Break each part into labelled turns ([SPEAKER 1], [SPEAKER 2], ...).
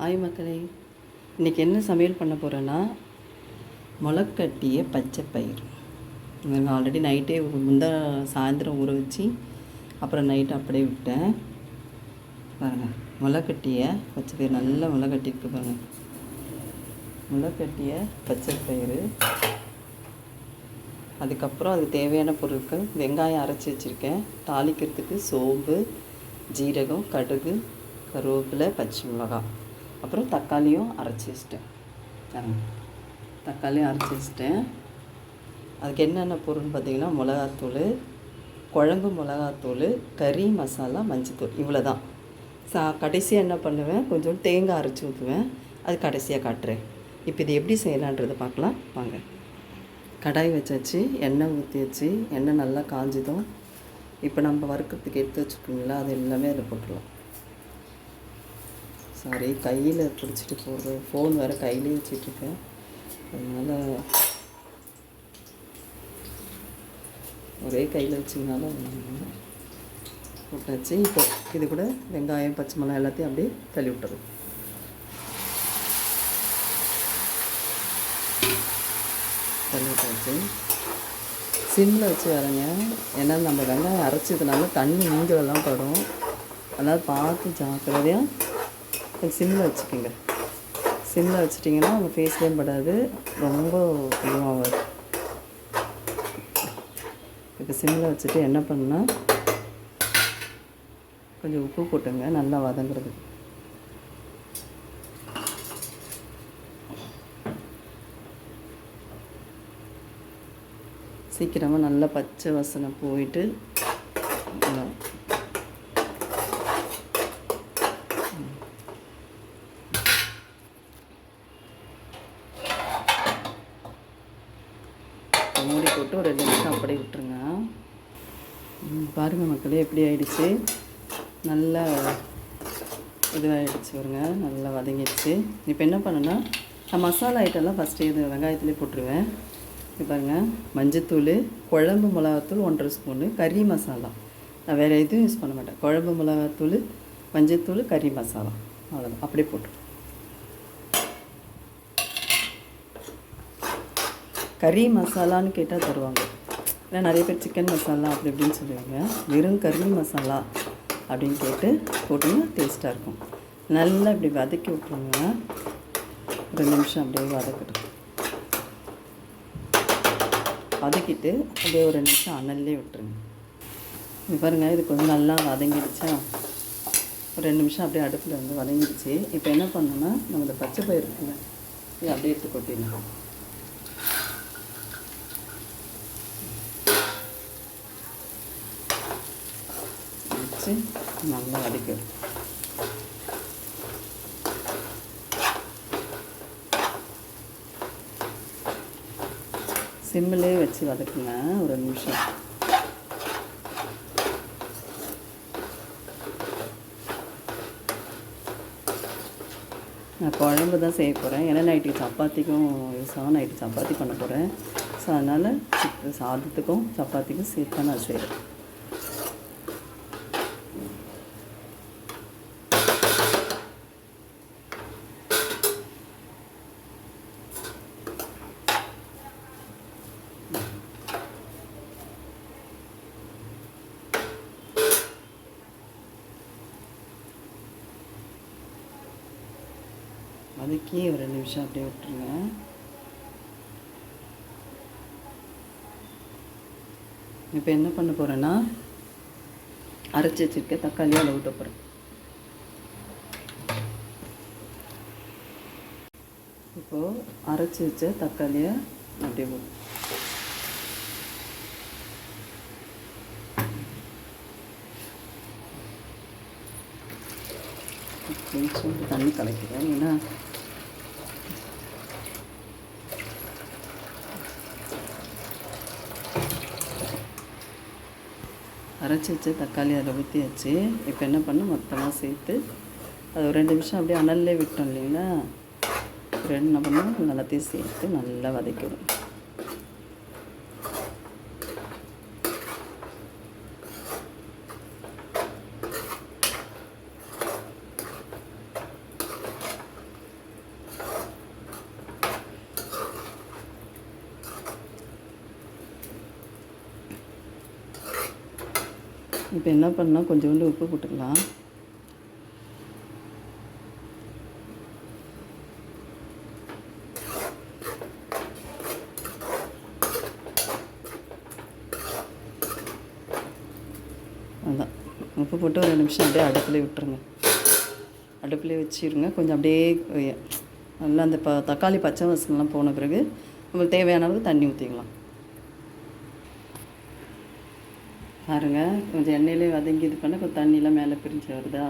[SPEAKER 1] Hi மக்களே, இன்றைக்கி என்ன சமையல் பண்ண போகிறேன்னா முளைக்கட்டிய பச்சை பயிர். நாங்கள் ஆல்ரெடி நைட்டே சாயந்தரம் ஊற வச்சு அப்புறம் நைட்டு அப்படியே விட்டேன். பாருங்கள், முளைக்கட்டிய பச்சை பயிர் நல்லா முளை கட்டியிருக்கு பாருங்கள். முளைக்கட்டிய பச்சை பயிர், அதுக்கப்புறம் அதுக்கு தேவையான பொருட்கள்: வெங்காயம் அரைச்சி வச்சுருக்கேன், தாளிக்கிறதுக்கு சோம்பு, ஜீரகம், கடுகு, கருவேப்பிலை, பச்சை மிளகாய், அப்புறம் தக்காளியும் அரைச்சி வச்சிட்டேன். தக்காளியும் அரைச்சி வச்சிட்டேன். அதுக்கு என்னென்ன பொருள்னு பார்த்திங்கன்னா, மிளகாத்தூள், குழம்பு மிளகாத்தூள், கறி மசாலா, மஞ்சத்தூள், இவ்வளோ தான். கடைசியாக என்ன பண்ணுவேன், கொஞ்சம் தேங்காய் அரைச்சி ஊற்றுவேன். அது கடைசியாக காட்டுறேன். இப்போ இது எப்படி செய்யலான்றதை பார்க்கலாம் வாங்க. கடாய் வச்சாச்சு, எண்ணெய் ஊற்றி வச்சு, எண்ணெய் நல்லா காஞ்சிடும். இப்போ நம்ம வறுக்கிறதுக்கு எடுத்து வச்சுக்கோங்களா, அது எல்லாமே அதில் போட்டுடலாம். சாரி, கையில் பிடிச்சிட்டு போடுறேன், ஃபோன் வேறு கையிலே வச்சிட்ருக்கேன், அதனால் ஒரே கையில் வச்சிங்கனாலும் போட்டாச்சு. இப்போ இது கூட வெங்காயம், பச்சை மிளகாய் எல்லாத்தையும் அப்படியே தள்ளி விட்டுறது. தள்ளி விட்டாச்சு, சிம்மில் வச்சு வரேங்க. ஏன்னா நம்ம வெங்காயம் அரைச்சதுனால தண்ணி மூஞ்சலெல்லாம் படும், அதனால் பார்த்து ஜாக்கிரதையாக சிம்மில் வச்சுக்கோங்க. சிம்மில் வச்சிட்டிங்கன்னா உங்கள் ஃபேஸ்லேயும் படாது, ரொம்ப இதுவாகாது. இப்போ சிம்மில் வச்சுட்டு என்ன பண்ணால் கொஞ்சம் உப்பு போட்டுங்க, நல்லா வதங்குறது. சீக்கிரமாக நல்லா பச்சை வாசனை போயிட்டு மூடி போட்டு ஒரு 2 நிமிஷம் அப்படியே விட்டுருங்க. பாருங்கள் மக்களே, எப்படி ஆகிடுச்சு, நல்லா இதுவாகிடுச்சு பாருங்க, நல்லா வதங்கிடுச்சு. இப்போ என்ன பண்ணுன்னா, நான் மசாலா ஐட்டம்லாம் ஃபஸ்ட்டு இது வெங்காயத்துலேயே போட்டுருவேன். இப்போ பாருங்கள், மஞ்சத்தூள், குழம்பு மிளகாத்தூள் 1.5 ஸ்பூனு, கறி மசாலா, நான் வேறு எதுவும் யூஸ் பண்ண மாட்டேன். குழம்பு மிளகாத்தூள், மஞ்சத்தூள், கறி மசாலா, அவ்வளோதான். அப்படியே போட்டு கறி மசாலான்னு கேட்டால் தருவாங்க. ஏன்னா நிறைய பேர் சிக்கன் மசாலா அப்படி இப்படின்னு சொல்லுவாங்க. வெறும் கறி மசாலா அப்படின்னு கேட்டு போட்டிங்கன்னா டேஸ்ட்டாக இருக்கும். நல்லா இப்படி வதக்கி விட்ருங்க, 2 நிமிஷம் அப்படியே வதக்கட்டும். வதக்கிட்டு அப்படியே ஒரு 2 நிமிஷம் அனல்லே விட்டுருங்க. இது பாருங்கள், இது கொஞ்சம் நல்லா வதங்கிடுச்சா, ஒரு 2 நிமிஷம் அப்படியே அடுப்பில் வந்து வதங்கிடுச்சு. இப்போ என்ன பண்ணணுன்னா, நம்ம இந்த பச்சை பயிர் இருக்குங்க, இது அப்படியே எடுத்து கொட்டிடலாம். நல்லா வதக்கும். சிம்மிலே வச்சு வதக்குங்க ஒரு 2 நிமிஷம். நான் குழம்பு தான் செய்ய போகிறேன், ஏன்னா நைட்டுக்கு சப்பாத்திக்கும் நைட்டு சப்பாத்தி பண்ண போகிறேன். ஸோ அதனால் சாதத்துக்கும் சப்பாத்திக்கும் சேர்த்து தான் நான் செய்கிறேன். வதக்கி ஒரு 2 நிமிஷம் அப்படியே விட்டுருங்க. இப்போ என்ன பண்ண போகிறேன்னா, அரைச்சி வச்சுருக்க தக்காளியை அதில் ஊற்ற போகிறேன். இப்போது அரைச்சி வச்ச தக்காளியை அப்படியே போடும். கொஞ்சம் தண்ணி கலக்கிறேன், ஏன்னா அரைச்சி வச்சு தக்காளி அதில் ஊற்றியாச்சு. இப்போ என்ன பண்ண, மொத்தமாக சேர்த்து அது ஒரு 2 நிமிஷம் அப்படியே அனல்லே விட்டோம் இல்லைங்களா, என்ன பண்ணோம், எல்லாத்தையும் சேர்த்து நல்லா வதக்கிடும். இப்போ என்ன பண்ணால் கொஞ்சோண்டு உப்பு போட்டுக்கலாம். அதுதான் உப்பு போட்டு ஒரு 2 நிமிஷம் அப்படியே அடுப்புலேயே விட்டுருங்க. அடுப்புலேயே வச்சுருங்க. கொஞ்சம் அப்படியே நல்லா அந்த தக்காளி பச்சை வாசனைலாம் போன பிறகு உங்களுக்கு தேவையான அளவுக்கு தண்ணி ஊற்றிக்கலாம். பாருங்கள், கொஞ்சம் எண்ணெயிலே வதங்கி இது பண்ண கொஞ்சம் தண்ணியெலாம் மேலே பிரிஞ்சு வருதா.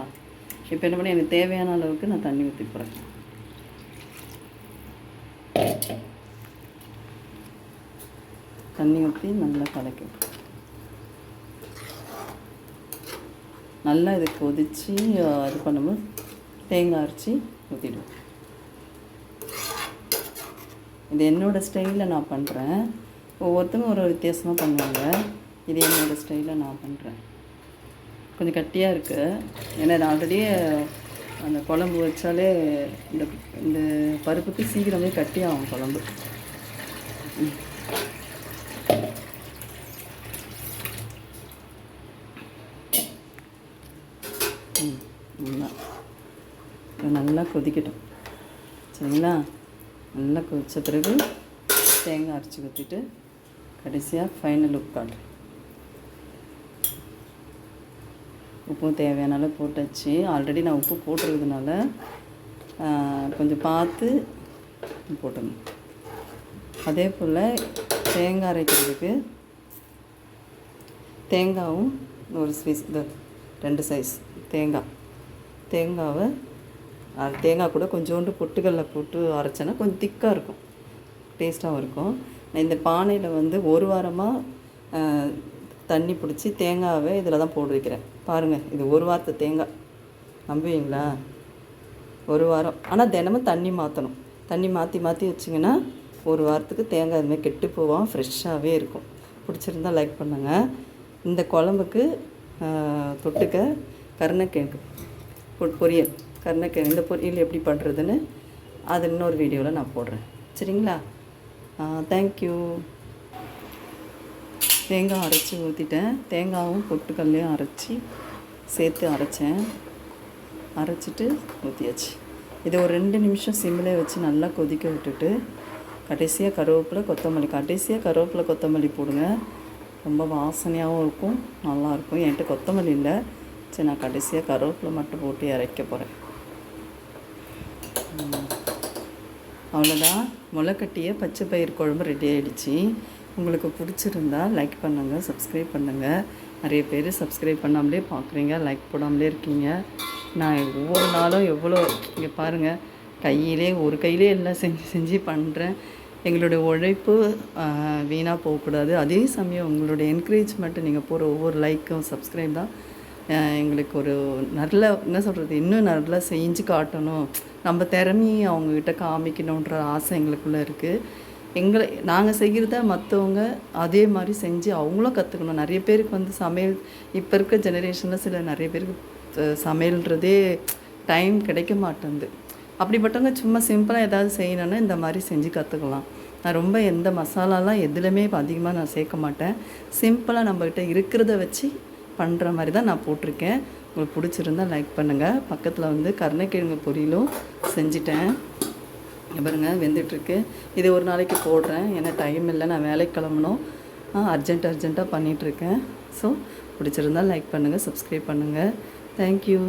[SPEAKER 1] இப்போ என்ன பண்ணி எனக்கு தேவையான அளவுக்கு நான் தண்ணி ஊற்றி போகிறேன். தண்ணி ஊற்றி நல்லா கலக்கி நல்லா இது கொதித்து இது பண்ணும்போது தேங்காய் அரைச்சி ஊற்றிடுவோம். இது என்னோடய ஸ்டைலில் நான் பண்ணுறேன். ஒவ்வொருத்தரும் ஒரு வித்தியாசமாக பண்ணுவாங்க. இது என்னோடய ஸ்டைலில் நான் பண்ணுறேன். கொஞ்சம் கட்டியாக இருக்குது. ஏன்னா இது ஆல்ரெடி அந்த குழம்பு வச்சாலே இந்த பருப்புக்கு சீக்கிரமே கட்டி ஆகும் குழம்பு. நல்லா கொதிக்கட்டும், சரிங்களா? நல்லா கொதித்த பிறகு தேங்காய் அரைச்சி ஊற்றிட்டு கடைசியாக ஃபைனல் உப்பு காட்டுறேன். உப்பும் தேவையான அளவு போட்டாச்சு. ஆல்ரெடி நான் உப்பு போட்டுருக்கிறதுனால கொஞ்சம் பார்த்து போட்டுங்க. அதே போல் தேங்காய் அரைக்கிறதுக்கு தேங்காவும் ஒரு சைஸ் 2 சைஸ் தேங்காவை தேங்காய் கூட கொஞ்சோண்டு பொட்டுக்கல்ல போட்டு அரைச்சேன்னா கொஞ்சம் திக்காக இருக்கும், டேஸ்ட்டாகவும் இருக்கும். நான் இந்த பானையில் வந்து 1 வாரமாக தண்ணி பிடிச்சி தேங்காவை இதில் தான் போட்டு வைக்கிறேன். பாருங்கள், இது 1 வாரத்து தேங்காய், நம்புவீங்களா? 1 வாரம். ஆனால் தினமும் தண்ணி மாற்றணும். தண்ணி மாற்றி வச்சிங்கன்னா 1 வாரத்துக்கு தேங்காய் இதுமாதிரி கெட்டு போவான், ஃப்ரெஷ்ஷாகவே இருக்கும். பிடிச்சிருந்தா லைக் பண்ணுங்கள். இந்த குழம்புக்கு தொட்டுக்க கருணக்கிழங்கு பொரியல். கருணக்கிழங்கு இந்த பொரியல் எப்படி பண்ணுறதுன்னு அது இன்னொரு வீடியோவில் நான் போடுறேன், சரிங்களா? தேங்க்யூ. தேங்காய் அரைச்சி ஊற்றிட்டேன். தேங்காயும் பொட்டுக்கல்லையும் சேர்த்து அரைச்சிட்டு ஊற்றியாச்சு. இதை ஒரு 2 நிமிஷம் சிம்மிலே வச்சு நல்லா கொதிக்க விட்டுட்டு கடைசியாக கருவேப்பிலை கொத்தமல்லி போடுங்க. ரொம்ப வாசனையாகவும் இருக்கும், நல்லாயிருக்கும். என்கிட்ட கொத்தமல்லி இல்லை, சரி நான் கடைசியாக கருவேப்பிலை மட்டும் போட்டு இறக்க போகிறேன். அவ்வளோதான், முளைக்கட்டிய பச்சை பயிர் குழம்பு ரெடி ஆகிடுச்சு. உங்களுக்கு பிடிச்சிருந்தா லைக் பண்ணுங்கள், சப்ஸ்கிரைப் பண்ணுங்கள். நிறைய பேர் சப்ஸ்கிரைப் பண்ணாமலே பார்க்குறீங்க, லைக் போடாமலே இருக்கீங்க. நான் ஒவ்வொரு நாளும் எவ்வளோ இங்கே பாருங்கள், ஒரு கையிலே எல்லாம் செஞ்சு பண்ணுறேன். எங்களுடைய உழைப்பு வீணாக போகக்கூடாது. அதே சமயம் உங்களுடைய என்கரேஜ்மெண்ட்டு, நீங்கள் போகிற ஒவ்வொரு லைக்கும் சப்ஸ்கிரைப் தான் எங்களுக்கு ஒரு நல்ல என்ன சொல்கிறது, இன்னும் நல்லா செஞ்சு காட்டணும், நம்ம திறமையை அவங்கக்கிட்ட காமிக்கணுன்ற ஆசை எங்களுக்குள்ளே இருக்குது. நாங்கள் செய்கிறத மற்றவங்க அதே மாதிரி செஞ்சு அவங்களும் கற்றுக்கணும். நிறைய பேருக்கு வந்து சமையல் இப்போ இருக்க ஜெனரேஷனில் நிறைய பேருக்கு சமையல்ன்றதே டைம் கிடைக்க மாட்டேங்குது. அப்படிப்பட்டவங்க சும்மா சிம்பிளாக ஏதாவது செய்யணுன்னா இந்த மாதிரி செஞ்சு கற்றுக்கலாம். நான் ரொம்ப எந்த மசாலாலாம் எதுலையுமே அதிகமாக நான் சேர்க்க மாட்டேன். சிம்பிளாக நம்மக்கிட்ட இருக்கிறத வச்சு பண்ணுற மாதிரி தான் நான் போட்டிருக்கேன். உங்களுக்கு பிடிச்சிருந்தால் லைக் பண்ணுங்கள். பக்கத்தில் வந்து கருணக்கிழங்கு பொரியலும் செஞ்சிட்டேன். பாருங்கள், வெந்துட்டுருக்கு. இது ஒரு நாளைக்கு போடுறேன், ஏன்னா டைம் இல்லை, நான் வேலைக்கு கிளம்பணும். அர்ஜென்ட்டாக பண்ணிகிட்ருக்கேன். ஸோ பிடிச்சிருந்தால் லைக் பண்ணுங்கள், சப்ஸ்கிரைப் பண்ணுங்கள். தேங்க்யூ.